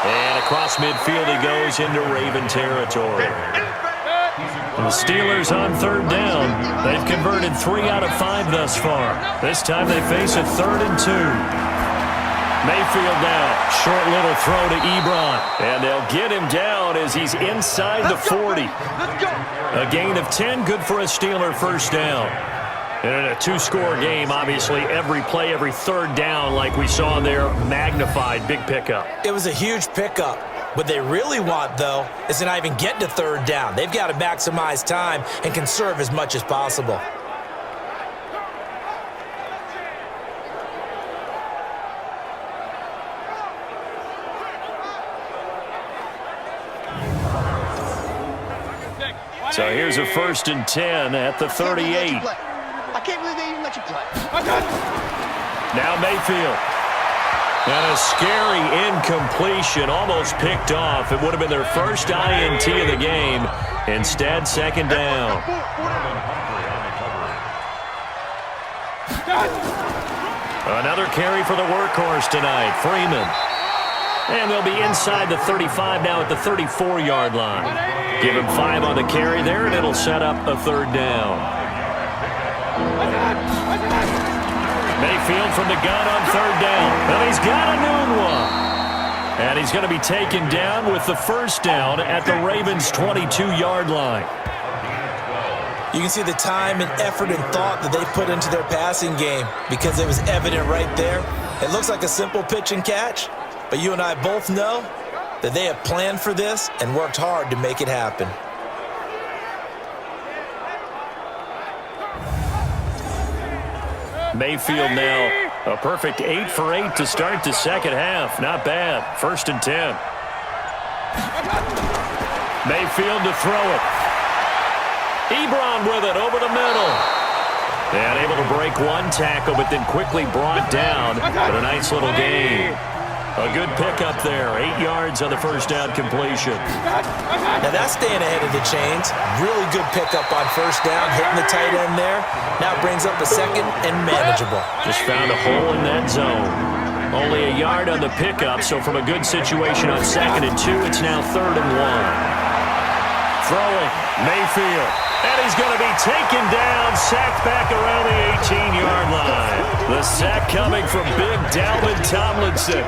And across midfield he goes into Raven territory. And the Steelers on 3rd down. They've converted 3 out of 5 thus far. This time they face a 3rd and 2. Mayfield now. Short little throw to Ebron. And they'll get him down as he's inside the 40. A gain of 10, good for a Steeler 1st down. And in a 2-score game, obviously, every play, every 3rd down, like we saw there, magnified. Big pickup. It was a huge pickup. What they really want, though, is to not even get to 3rd down. They've got to maximize time and conserve as much as possible. So here's a 1st and 10 at the 38. I can't believe they even let you play. Now Mayfield. And a scary incompletion, almost picked off. It would have been their first INT of the game. Instead, 2nd down. Another carry for the workhorse tonight, Freeman. And they'll be inside the 35 now at the 34-yard line. Give him 5 on the carry there, and it'll set up a 3rd down. Mayfield from the gun on 3rd down. Well, he's got a noon one. And he's going to be taken down with the 1st down at the Ravens' 22-yard line. You can see the time and effort and thought that they put into their passing game because it was evident right there. It looks like a simple pitch and catch, but you and I both know that they have planned for this and worked hard to make it happen. Mayfield now a perfect 8 for 8 to start the second half. Not bad. 1st and 10. Mayfield to throw it. Ebron with it over the middle. And able to break 1 tackle, but then quickly brought down. But a nice little gain. A good pickup there. 8 yards on the 1st down completion. Now that's staying ahead of the chains. Really good pickup on 1st down, hitting the tight end there. Now brings up a 2nd and manageable. Just found a hole in that zone. Only a yard on the pickup, so from a good situation on 2nd and 2, it's now 3rd and 1. Throwing, Mayfield. And he's going to be taken down, sacked back around the 18-yard line. The sack coming from big Dalvin Tomlinson.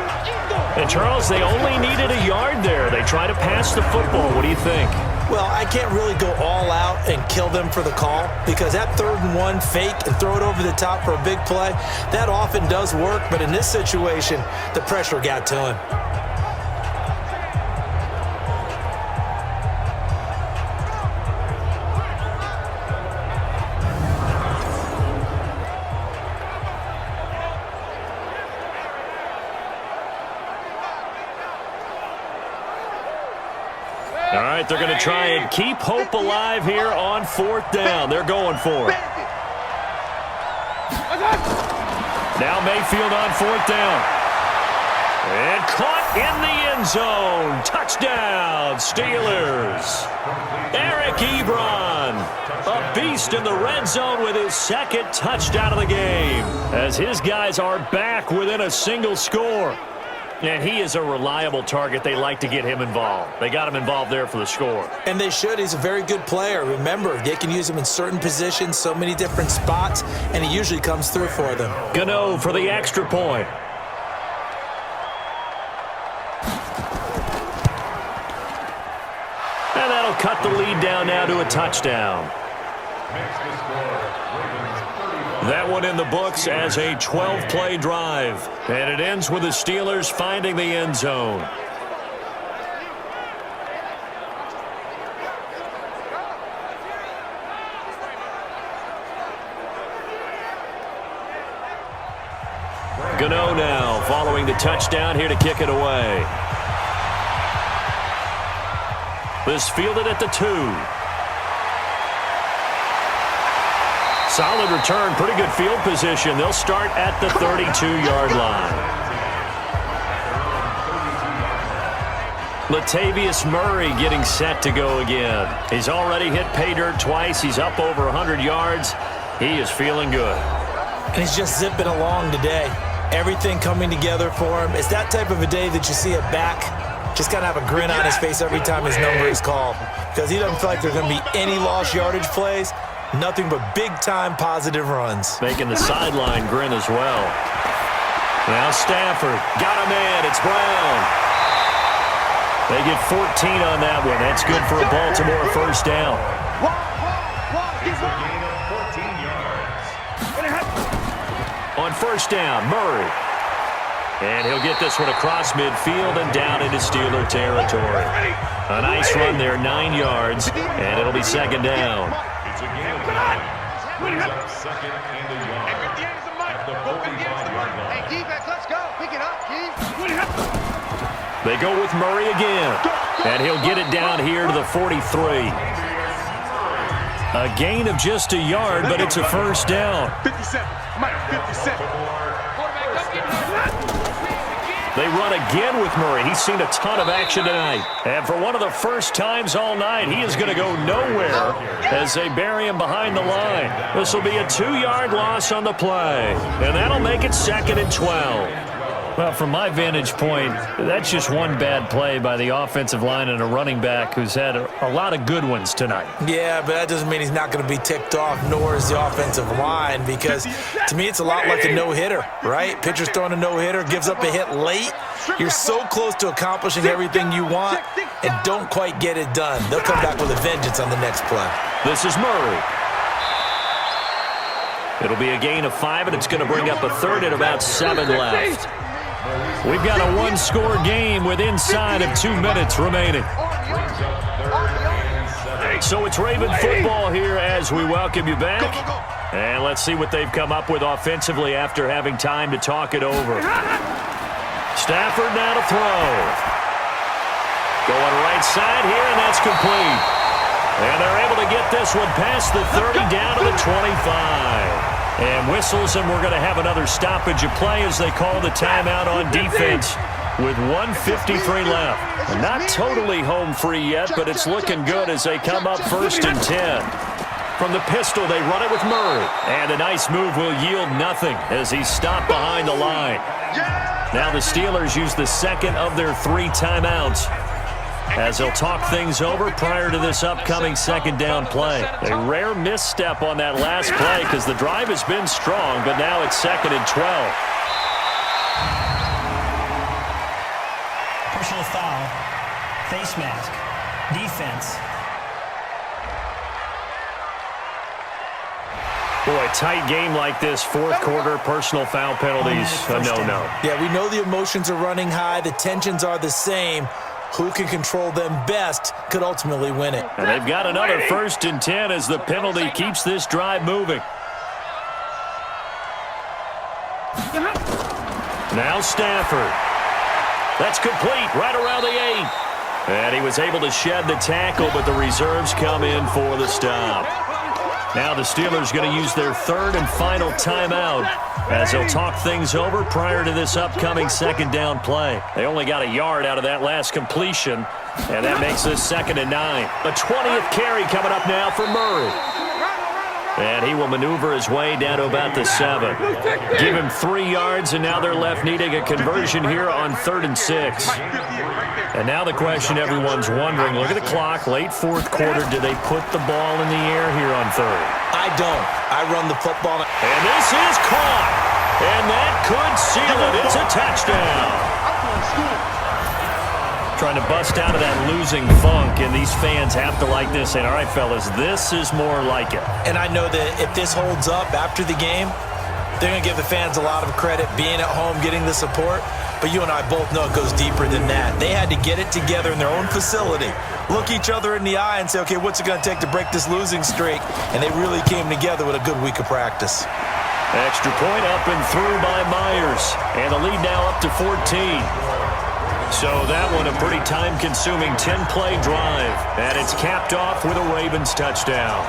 And, Charles, they only needed a yard there. They try to pass the football. What do you think? Well, I can't really go all out and kill them for the call because that 3rd and 1 fake and throw it over the top for a big play, that often does work. But in this situation, the pressure got to him. All right, they're going to try and keep hope alive here on 4th down. They're going for it. Now Mayfield on 4th down. And caught in the end zone. Touchdown, Steelers. Eric Ebron, a beast in the red zone with his 2nd touchdown of the game. As his guys are back within a single score. And he is a reliable target. They like to get him involved. They got him involved there for the score. And they should. He's a very good player. Remember, they can use him in certain positions, so many different spots, and he usually comes through for them. Gano for the extra point. And that'll cut the lead down now to a touchdown. That one in the books as a 12-play drive. And it ends with the Steelers finding the end zone. Gano now following the touchdown here to kick it away. This fielded at the 2. Solid return, pretty good field position. They'll start at the 32-yard line. Latavius Murray getting set to go again. He's already hit pay dirt twice. He's up over 100 yards. He is feeling good. And he's just zipping along today. Everything coming together for him. It's that type of a day that you see a back just kind of have a grin on his face every time his number is called, because he doesn't feel like there's going to be any lost yardage plays. Nothing but big-time positive runs. Making the sideline grin as well. Now Stafford. Got a man. It's Brown. They get 14 on that one. That's good for a Baltimore first down. It's a gain of 14 yards. On first down, Murray. And he'll get this one across midfield and down into Steeler territory. A nice run there, 9 yards, and it'll be second down. It's a gain of 9. Brings up second and a yard. At the 45-yard line. Hey, defense, let's go. Pick it up, Keith. They go with Murray again, and he'll get it down here to the 43. A gain of just a yard, but it's a first down. 57. Mike, 57. They run again with Murray. He's seen a ton of action tonight. And for one of the first times all night, he is going to go nowhere as they bury him behind the line. This will be a 2-yard loss on the play, and that'll make it second and 12. Well, from my vantage point, that's just one bad play by the offensive line and a running back who's had a lot of good ones tonight. Yeah, but that doesn't mean he's not going to be ticked off, nor is the offensive line, because to me it's a lot like a no-hitter, right? Pitcher's throwing a no-hitter, gives up a hit late. You're so close to accomplishing everything you want and don't quite get it done. They'll come back with a vengeance on the next play. This is Murray. It'll be a gain of 5, and it's going to bring up a third and about 7 left. We've got a one-score game with inside of 2 minutes remaining. So it's Raven football here as we welcome you back. And let's see what they've come up with offensively after having time to talk it over. Stafford now to throw. Going right side here, and that's complete. And they're able to get this one past the 30 down to the 25. And whistles, and we're going to have another stoppage of play as they call the timeout on defense with 1:53 left. And not totally home free yet, but it's looking good as they come up 1st and 10. From the pistol, they run it with Murray. And a nice move will yield nothing as he's stopped behind the line. Now the Steelers use the second of their 3 timeouts as they'll talk things over prior to this upcoming second down play. A rare misstep on that last play because the drive has been strong, but now it's 2nd and 12. Personal foul. Face mask. Defense. Boy, a tight game like this, 4th quarter, personal foul penalties, a no-no. Yeah, we know the emotions are running high. The tensions are the same. Who can control them best could ultimately win it. And they've got another 1st and 10 as the penalty keeps this drive moving. Now Stafford. That's complete right around the 8. And he was able to shed the tackle, but the reserves come in for the stop. Now the Steelers going to use their 3rd and final timeout as they'll talk things over prior to this upcoming second down play. They only got a yard out of that last completion, and that makes this 2nd and 9. The 20th carry coming up now for Murray. And he will maneuver his way down to about the 7. Give him 3 yards, and now they're left needing a conversion here on 3rd and 6. And now the question everyone's wondering, look at the clock, late 4th quarter, do they put the ball in the air here on 3rd? I don't. I run the football. And this is caught. And that could seal it. It's a touchdown. Trying to bust out of that losing funk, and these fans have to like this. And all right, fellas, this is more like it. And I know that if this holds up after the game, they're going to give the fans a lot of credit being at home, getting the support. But you and I both know it goes deeper than that. They had to get it together in their own facility, look each other in the eye and say, okay, what's it going to take to break this losing streak? And they really came together with a good week of practice. Extra point up and through by Myers. And the lead now up to 14. So that one a pretty time-consuming 10-play drive. And it's capped off with a Ravens touchdown.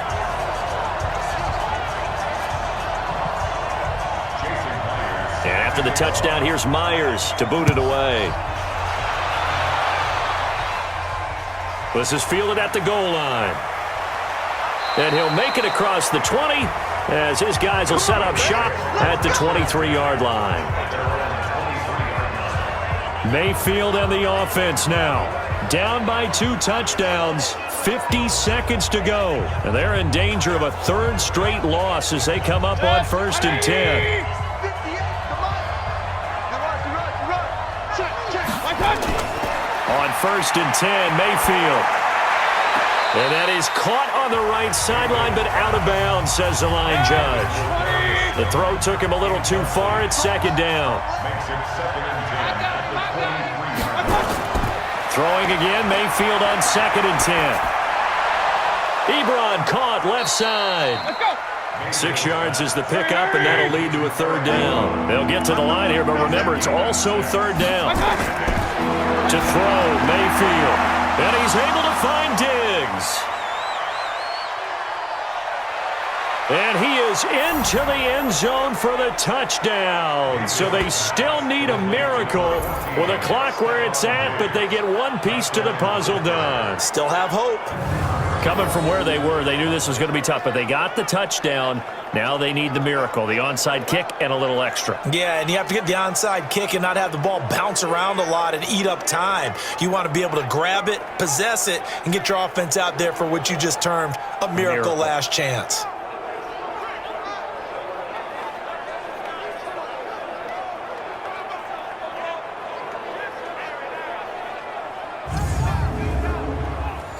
And after the touchdown, here's Myers to boot it away. This is fielded at the goal line. And he'll make it across the 20 as his guys will set up shop at the 23-yard line. Mayfield and the offense now. Down by 2 touchdowns, 50 seconds to go. And they're in danger of a third straight loss as they come up on 1st and 10. On 1st and 10, Mayfield. And that is caught on the right sideline, but out of bounds, says the line judge. The throw took him a little too far. It's 2nd down. Throwing again, Mayfield on 2nd and 10. Ebron caught left side. 6 yards is the pickup, and that'll lead to a 3rd down. They'll get to the line here, but remember, it's also 3rd down. To throw, Mayfield. And he's able to find Diggs. And he is into the end zone for the touchdown. So they still need a miracle with a clock where it's at, but they get one piece to the puzzle done. Still have hope. Coming from where they were, they knew this was going to be tough, but they got the touchdown. Now they need the miracle, the onside kick and a little extra. Yeah, and you have to get the onside kick and not have the ball bounce around a lot and eat up time. You want to be able to grab it, possess it, and get your offense out there for what you just termed a miracle last chance.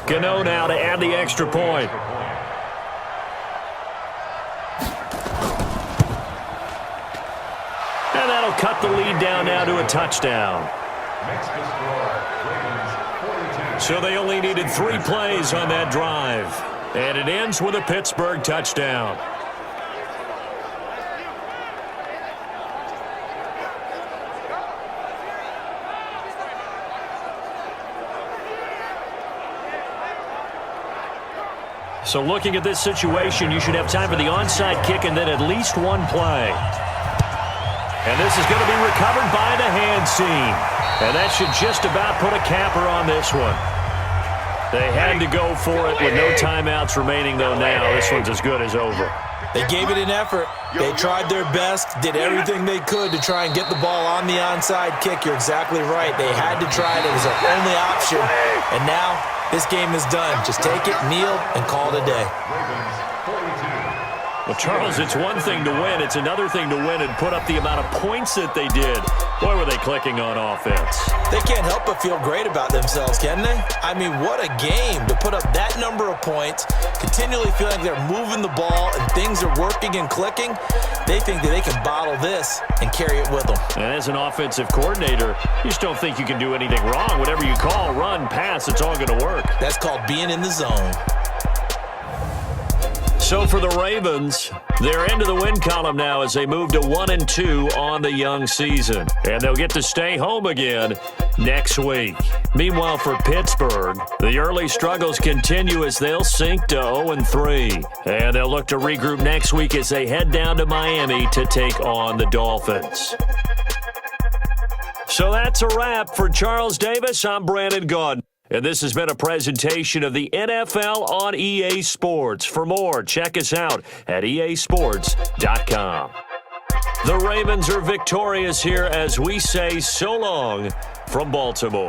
Gano now to add the extra point. And that'll cut the lead down now to a touchdown. So they only needed 3 plays on that drive. And it ends with a Pittsburgh touchdown. So looking at this situation, you should have time for the onside kick and then at least 1 play. And this is going to be recovered by the hand seam. And that should just about put a capper on this one. They had to go for it with no timeouts remaining, though now. This one's as good as over. They gave it an effort. They tried their best, did everything they could to try and get the ball on the onside kick. You're exactly right. They had to try it. It was their only option. And now this game is done. Just take it, kneel, and call it a day. Well, Charles, it's one thing to win. It's another thing to win and put up the amount of points that they did. Boy, were they clicking on offense. They can't help but feel great about themselves, can they? I mean, what a game to put up that number of points, continually feeling like they're moving the ball and things are working and clicking. They think that they can bottle this and carry it with them. And as an offensive coordinator, you just don't think you can do anything wrong. Whatever you call, run, pass, it's all going to work. That's called being in the zone. So for the Ravens, they're into the win column now as they move to 1-2 on the young season. And they'll get to stay home again next week. Meanwhile, for Pittsburgh, the early struggles continue as they'll sink to 0-3. And they'll look to regroup next week as they head down to Miami to take on the Dolphins. So that's a wrap for Charles Davis. I'm Brandon Gaudin. And this has been a presentation of the NFL on EA Sports. For more, check us out at easports.com. The Ravens are victorious here as we say so long from Baltimore.